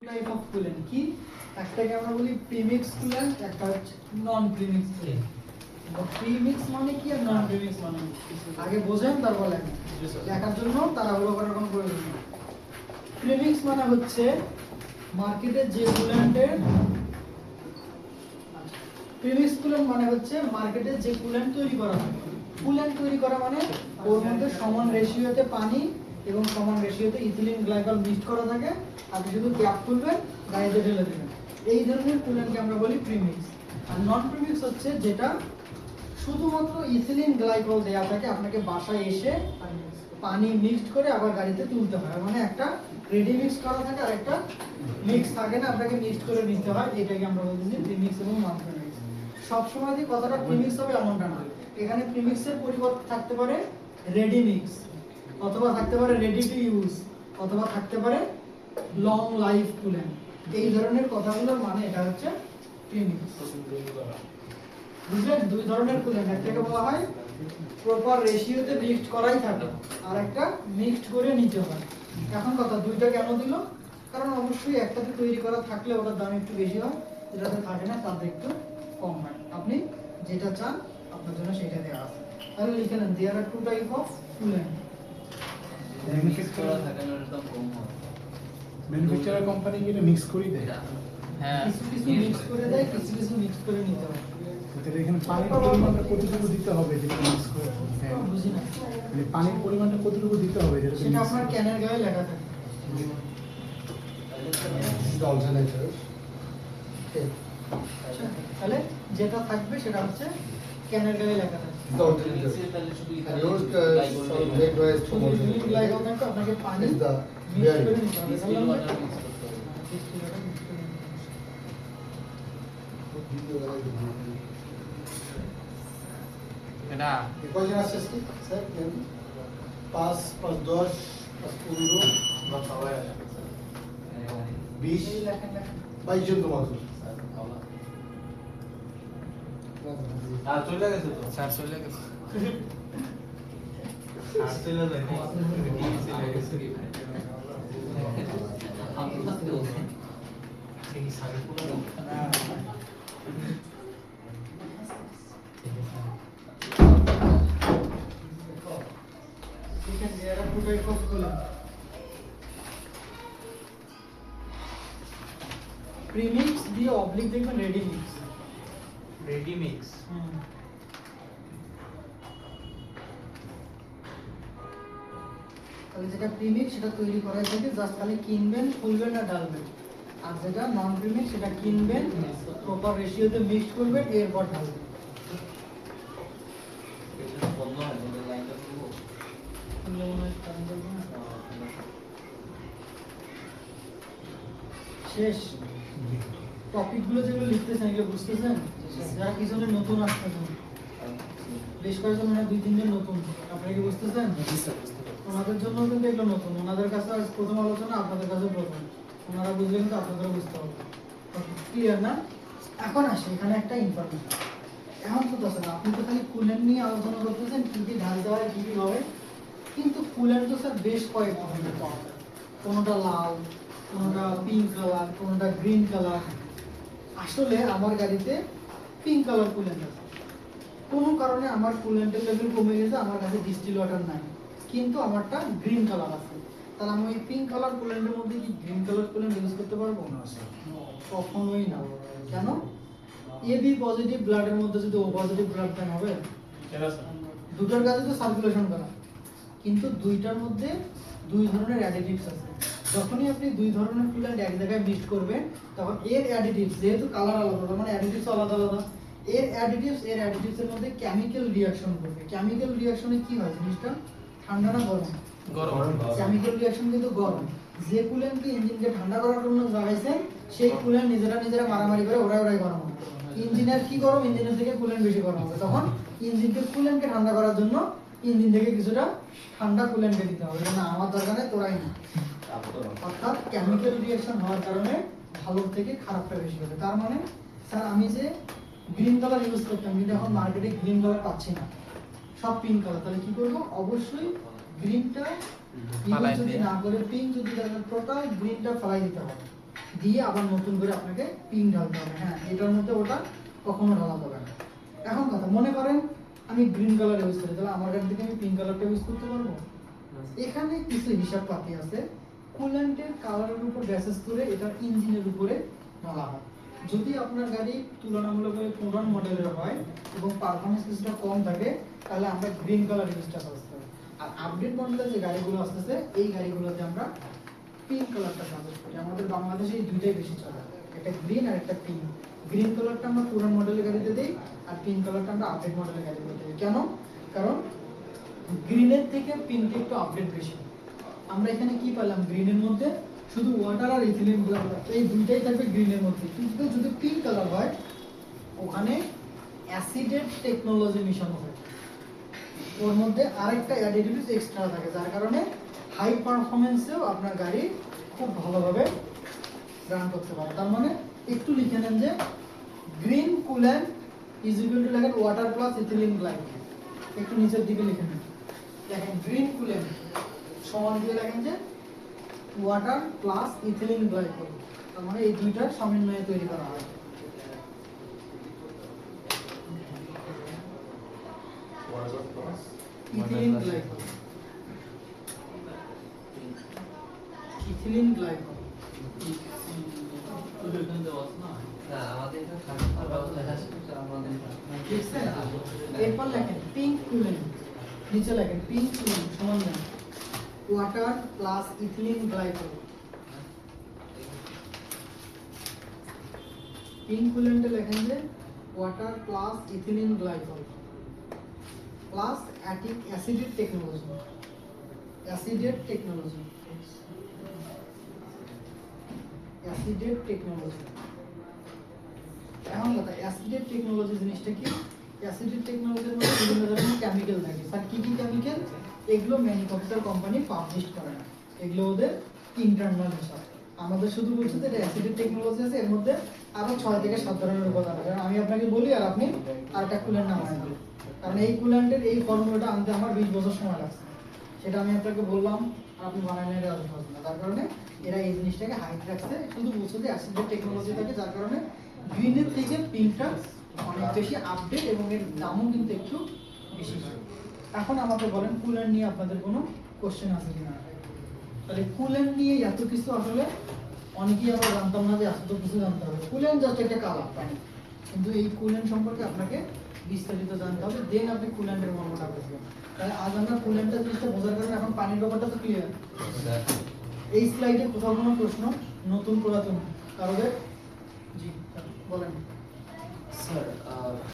Type of coolant কি একটাকে আমরা বলি প্রিমিক্স কুলেন্ট, একটা হচ্ছে নন প্রিমিক্স কুলেন্ট। প্রিমিক্স মানে কি আর নন প্রিমিক্স মানে আগে বোঝেন তারপর লেখেন, লেখার জন্য তাড়াহুড়ো করার কোনো প্রয়োজন নেই। প্রিমিক্স মানে হচ্ছে মার্কেটে যে কুলেন্টের প্রিমিক্স কুলেন্ট মানে হচ্ছে মার্কেটে যে কুলেন্ট তৈরি করা হয়। কুলেন্ট তৈরি করা মানে ওর মধ্যে সমান রেশিওতে পানি এবং সমান রেশিওতে ইথিলিন গ্লাইকল মিক্সড করা থাকে, আপনি শুধু ক্যাপ খুলবেন গাড়িতে ঢেলে দেবেন। এই ধরনের কুলেন্টকে আমরা বলি প্রিমিক্স। আর নন প্রিমিক্স হচ্ছে যেটা শুধুমাত্র ইথিলিন গ্লাইকল দেওয়া থাকে, আপনাকে বাসায় এসে পানি মিক্সড করে আবার গাড়িতে তুলতে হয়। মানে একটা রেডি মিক্স করা থাকে আর একটা মিক্স থাকে না, আপনাকে মিক্সড করে নিতে হয়। এটাকে আমরা বলছি প্রিমিক্স এবং নন প্রিমিক্স। সবসময় যে কথাটা প্রিমিক্স হবে এমনটা না, এখানে প্রিমিক্সের পরিবর্তে থাকতে পারে রেডি মিক্স, অথবা থাকতে পারে রেডি টু ইউজ, অথবা থাকতে পারে লং লাইফ কুলেন্ট। এই ধরনের কথাগুলোর মানে এটা হচ্ছে প্রিমিক্স। বুঝলেন? দুই ধরনের কুলেন্ট, একটাকে বলা হয় প্রপার রেশিওতে মিক্সড করাই থাকে, আর একটা মিক্সড করে নিতে হয়। এখন কথা দুইটা কেন দিল? কারণ অবশ্যই একটাতে তৈরি করা থাকলে ওটার দাম একটু বেশি হয়, যেটাতে থাকে না তার একটু কম হয়। আপনি যেটা চান আপনার জন্য সেটা দেওয়া আছে। তাহলে লিখে নেন there are two type of coolant. Manufacturer company কি মিক্স করে দেয়? হ্যাঁ, কিছু কিছু মিক্স করে দেয়, কিছু কিছু মিক্স করে নিতে হয়। তাহলে এখানে পানির পরিমাণটা কতটুকু দিতে হবে যেটা মিক্স করে? বুঝি না, মানে পানির পরিমাণটা কতটুকু দিতে হবে যেটা সেটা আপনার ক্যানের গায়ে লেখা থাকে। আচ্ছা, তাহলে যেটা থাকবে সেটা হচ্ছে ক্যানের গায়ে লেখা থাকে। শুধু ইথিলিন গ্লাইকল থাকবে, আপনাকে পানি মিক্স করে নিতে হবে। Distilled water mix করতে হবে। এটা কয়জন আছে আজকে স্যার? 5 5 10 15 20 এই লেখেন লেখেন। 22 জন তো মাত্র। আর চলে গেছে তো স্যার চলে গেছে। আর চলে যায় আমি থাকতে বলছি। এই সাড়ে পুরো লিখেন there are two type of coolant. Premix দিয়ে অবলিক দেখবেন রেডি মিক্স। Ready mix. তাহলে যেটা প্রিমিক্স সেটা তৈরি করা থাকে, জাস্ট খালি কিনবেন, খুলবেন আর ঢালবেন। আর যেটা নন প্রিমিক্স সেটা কিনবেন, প্রপার রেশিওতে মিক্স করবেন, এরপর ঢালবেন। এটা বন্ধ হয় না, লাইনটা পুরো খুললে মনে হয় কারেন্ট যাবে না। শেষ। টপিকগুলো যেগুলো লিখতেছেন এগুলো বুঝতেছেন? যারা পিছনে নতুন আসতেছেন, বেশ কয়েকজন মানে 2-3 জন নতুন, আপনারা কি বুঝতেছেন? ওনাদের জন্য কিন্তু এগুলো নতুন, ওনাদের কাছে আজ প্রথম আলোচনা, আপনাদের কাছে প্রথম। ওনারা বুঝলে কিন্তু আপনাদেরও বুঝতে হবে। ক্লিয়ার না? এখন আসে এখানে একটা ইনফরমেশন। এখন তো আছে না, আপনি তো খালি কুলেন্ট নিয়ে আলোচনা করতেছেন, কি কি ঢালতে হয়, কি কি হবে। কিন্তু কুলেন্ট তো স্যার বেশ কয়েক ধরনের পাওয়া যায়। কোনোটা লাল, কোনোটা পিঙ্ক কালার, কোনোটা গ্রিন কালার। আসলে আমার গাড়িতে পিঙ্ক কালার কুলেন্ট আছে। কোনো কারণে আমার কুলেন্টের লেভেল কমে গেছে, আমার কাছে ডিস্টিল ওয়াটার নাই, কিন্তু আমারটা গ্রিন কালার আছে। তাহলে আমি ওই পিঙ্ক কালার কুলেন্টের মধ্যে কি গ্রিন কালার কুলেন্ট ইউজ করতে পারবো না? কখনোই না। কেন? এবি পজিটিভ ব্লাডের মধ্যে যদি ও পজিটিভ ব্লাড দেন হবে? দুটোর কাছে তো সার্কুলেশন করা, কিন্তু দুইটার মধ্যে দুই ধরনের অ্যাডিটিভস আছে। যখনই আপনি দুই ধরনের কুলেন্ট এক জায়গায় মিক্স করবেন, তখন এর অ্যাডিটিভস, যেহেতু কালার আলাদা মানে অ্যাডিটিভস আলাদা আলাদা, এর অ্যাডিটিভস এর মধ্যে কেমিক্যাল রিঅ্যাকশন করবে। কেমিক্যাল রিঅ্যাকশনে কি হয় জিনিসটা? ঠান্ডা না গরম? গরম। কেমিক্যাল রিঅ্যাকশন কিন্তু গরম। যে কুলেন্টকে ইঞ্জিনকে ঠান্ডা করার জন্য লাগাইছেন, সেই কুলেন্ট নিজেরা মারামারি করে ওরাই গরম হবে। ইঞ্জিনের কি গরম? ইঞ্জিনের থেকে কুলেন্ট বেশি গরম হবে। তখন কুলেন্টকে ঠান্ডা করার জন্য ইঞ্জিন থেকে কিছুটা ঠান্ডা কুলেন্টকে দিতে হবে, না আমার দরকার নেই, তোরাই না। অর্থাৎ কেমিক্যাল রিঅ্যাকশন হওয়ার কারণে ভালোর থেকে খারাপটা বেশি হবে। তার মানে স্যার আমি যে গ্রিন কালার ইউজ করতাম, কিন্তু এখন মার্কেটে গ্রিন কালার পাচ্ছি না, সব পিঙ্ক কালার। তাহলে কি করবো? অবশ্যই গ্রিনটা যদি না করে পিঙ্ক যদি টোটাল গ্রিনটা ফেলাই দিতে হবে। দিয়ে আবার নতুন করে আপনাকে পিন ঢালতে হবে। হ্যাঁ, এটার মধ্যে ওটা কখনো ঢালা যাবে না। এখন কথা মনে করেন আমি গ্রিন কালার ইউজ করি, তাহলে আমার গাড়ি থেকে আমি পিঙ্ক কালারটা ইউজ করতে পারবো? এখানে কিছু হিসাব পাতি আছে। কুল্যান্টের কালারের উপর বেসিস করে এটা ইঞ্জিনের উপরে ঢালা হয়। যদি আপনার গাড়ি তুলনামূলকভাবে পুরান মডেলের হয় এবং পারফরমেন্স কিছুটা কম থাকে, তাহলে আমরা গ্রিন কালার ইউজটা সাজেস্ট করি। আর আপডেট মডেলের যে গাড়িগুলো আসতেছে এই গাড়িগুলোতে আমরা পিঙ্ক কালারটা সাজেস্ট করি। আমাদের বাংলাদেশে এই দুইটাই বেশি চলে, একটা গ্রিন আর একটা পিঙ্ক। গ্রিন কালারটা আমরা পুরান মডেলের গাড়িতে দিই আর পিঙ্ক কালারটা আমরা আপডেট মডেলের গাড়িগুলোতে দিই। কেন? কারণ গ্রিনের থেকে পিঙ্কে একটু আপডেট বেশি। আমরা এখানে কি পেলাম? গ্রিনের মধ্যে শুধু ওয়াটার আর ইথিলিন এই দুইটাই থাকবে গ্রিনের মধ্যে, কিন্তু যদি পিঙ্ক কালার হয় ওখানে অ্যাসিডেড টেকনোলজি মিশানো হয়, ওর মধ্যে আরেকটা অ্যাডিটিভস এক্সট্রা থাকে, যার কারণে হাই পারফরমেন্সেও আপনার গাড়ি খুব ভালোভাবে রান করতে পারে। তার মানে একটু লিখে নেন যে green coolant is equal to লেখেন ওয়াটার প্লাস ইথিলিন গ্লাইকোল। একটু নিচের দিকে লিখে নেন, দেখেন গ্রিন কুল্যান্ট সমান দিয়ে লেখেন যে ওয়াটার প্লাস ইথিলিন গ্লাইকোল। তার মানে এই দুইটার সমন্বয়ে তৈরি করা হয়। Ethylene glycol, ethylene glycol. না আমাদের এটা ট্রান্সফার ব্যবস্থা আছে, কিন্তু আমাদের ঠিক আছে? এরপর লেখেন পিঙ্ক কুল্যান্ট, নিচে লেখেন পিঙ্ক কুল্যান্ট সমান দেন water plus ethylene glycol. Pink কুল্যান্টে লেখেন যে water plus ethylene glycol plus acided technology, acided technology, acided technology. এখন কথা, অ্যাসিডেড টেকনোলজি জিনিসটা কি? অ্যাসিডেড টেকনোলজির মধ্যে বিভিন্ন ধরনের কেমিক্যাল থাকে। স্যার কি কি কেমিক্যাল? এগুলো ম্যানুফ্যাকচার কোম্পানি পাবলিশ করে না, এগুলো ওদের ইন্টারনাল হিসাব। আমাদের শুধু বলছে যে অ্যাসিডেড টেকনোলজি আছে, এর মধ্যে আরো 6 থেকে 7 ধরনের উপাদান আছে। কারণ আমি আপনাকে বলি আর আপনি আরেকটা কুল্যান্ট নাম আনেন, কারণ এই কুল্যান্টের এই ফর্মুলাটা আনতে আমার 20 বছর সময় লাগছে। সেটা আমি আপনাকে বললাম আর আপনি বানাইলে রাজি হবেন না। তার কারণে এরা এই জিনিসটাকে হাইট রাখছে, শুধু বলছে যে অ্যাসিডেড টেকনোলজি থাকে, যার কারণে গ্রিনের থেকে পিঙ্কটা অনেক বেশি আপডেট এবং এর দামও কিন্তু একটু বেশি। এখন আমাকে বলেন কুল্যান্ট নিয়ে আপনাদের কোনো কোশ্চেন আছে কিনা? তাহলে কুল্যান্ট নিয়ে এত কিছু আসলে অনেকেই আমরা জানতাম না যে এত কিছু জানতে হবে। কুল্যান্ট জাস্ট একটা কালার পানি, কিন্তু এই কুল্যান্ট সম্পর্কে আপনাকে বিস্তারিত জানতে হবে, দেন আপনি কুল্যান্টের মর্মটা বুঝবেন। তাহলে আজ আমরা কুল্যান্টের জিনিসটা বোঝার কারণে এখন পানির ব্যাপারটা তো ক্লিয়ার। এই স্লাইডে কোথাও কোনো প্রশ্ন নতুন পুরাতন কারোদের? জি বলেন স্যার